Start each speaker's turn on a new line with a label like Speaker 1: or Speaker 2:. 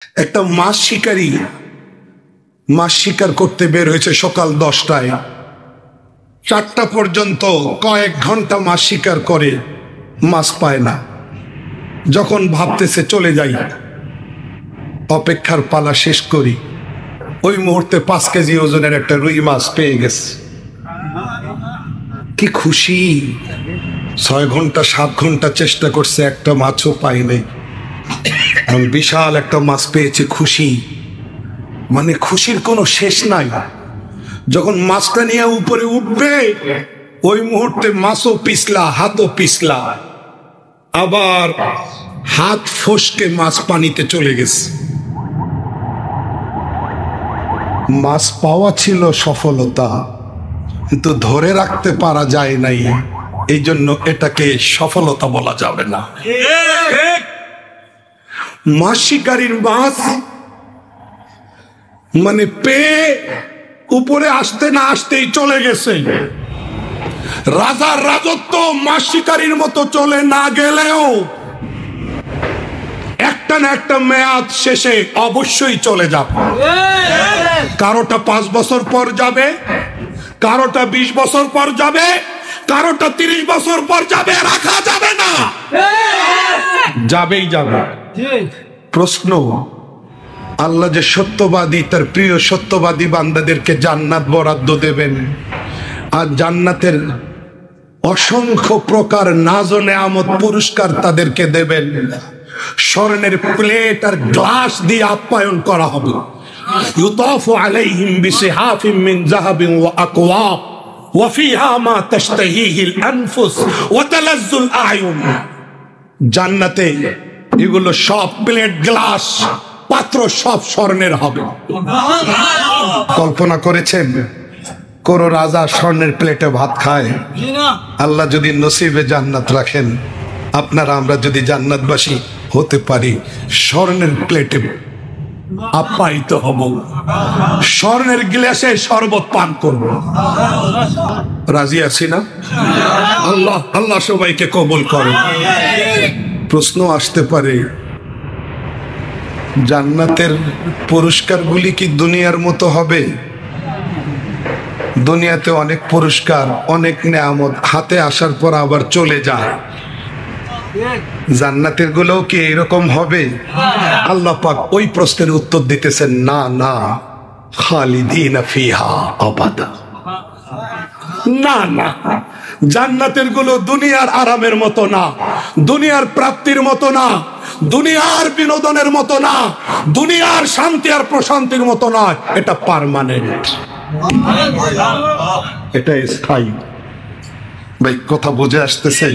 Speaker 1: একটা মাছ শিকারী মাছ শিকার করতে বের হয়েছে সকাল 10টায়, 4টা পর্যন্ত কয়েক ঘন্টা মাছ শিকার করে, মাছ পায় না। যখন ভাবতেছে চলে যাই, অপেক্ষার পালা শেষ করি, ওই মুহূর্তে 5 কেজি ওজনের একটা রুই মাছ পেয়ে গেছে। কি খুশি! 6 ঘন্টা 7 ঘন্টা চেষ্টা করছে, একটা মাছও পাই নাই। বিশাল একটা মাছ পেয়েছে, খুশি, মানে খুশির কোনো শেষ নাই। যখন মাছটা নিয়ে উপরে উঠবে, ওই মুহূর্তে মাছও পিছলা, হাতও পিছলা, আবার হাত ফসকে মাছ পানিতে চলে গেছে। মাছ পাওয়া ছিল সফলতা, কিন্তু ধরে রাখতে পারা যায় নাই, এই জন্য এটাকে সফলতা বলা যাবে না। মাছ শিকারীর মাছ মানে পেয়ে উপরে আসতে না আসতেই চলে গেছে। রাজার রাজত্ব মাছ শিকারীর মতো চলে না গেলেও একটা না একটা মেয়াদ শেষে অবশ্যই চলে যাবে। কারোটা 5 বছর পর যাবে, কারোটা 20 বছর পর যাবে, কারোটা 30 বছর পর যাবে, রাখা যাবে না, যাবেই যাবে। প্রশ্ন, আল্লাহ যে সত্যবাদী, তার প্রিয় সত্যবাদী বান্দাদেরকে জান্নাত বরাদ্দ দেবেন, আর জান্নাতের অসংখ্য প্রকার নাজ ও নেয়ামত পুরস্কার তাদেরকে দেবেন। স্বর্ণের প্লেট আর গ্লাস দিয়ে আপ্যায়ন করা হবে। ইউতাফু আলাইহিম বিসিহাফিম মিন যাহাবিন ওয়া আকওয়াব ওয়া ফিহা মা তাশতাহিহিল আনফুস ওয়া তালাজ্জুল আয়ুন। জান্নাতে এগুলো সব প্লেট, গ্লাস, পাত্র সব স্বর্ণের হবে। কল্পনা করেছেন কোন রাজা স্বর্ণের প্লেটে ভাত খায়? আল্লাহ যদি নসিবে জান্নাত রাখেন, আপনারা আমরা যদি জান্নাতবাসী হতে পারি, স্বর্ণের প্লেটে আপ্যায়িত হব, স্বর্ণের গ্লাসে শরবত পান করব। রাজি আছি না? আল্লাহ আল্লাহ সবাইকে কবুল করেন। প্রশ্ন আসতে পারে, জান্নাতের পুরস্কারগুলি কি দুনিয়ার মতো হবে? দুনিয়াতে অনেক পুরস্কার, অনেক নেয়ামত হাতে আসার পর আবার চলে যায়। জান্নাতের গুলোও কি এরকম হবে? আল্লাহ পাক ওই প্রশ্নের উত্তর দিতেছেন, না না, খালিদিনা ফিহা আবাদা। না না, জান্নাতের গুলো দুনিয়ার আরামের মতো না, দুনিয়ার প্রাপ্তির মতো না, দুনিয়ার বিনোদনের মতো না, দুনিয়ার শান্তি আর প্রশান্তির মতো না। এটা পার্মানেন্ট, এটা স্থায়ী। ভাই কথা বুঝে আসতেছে?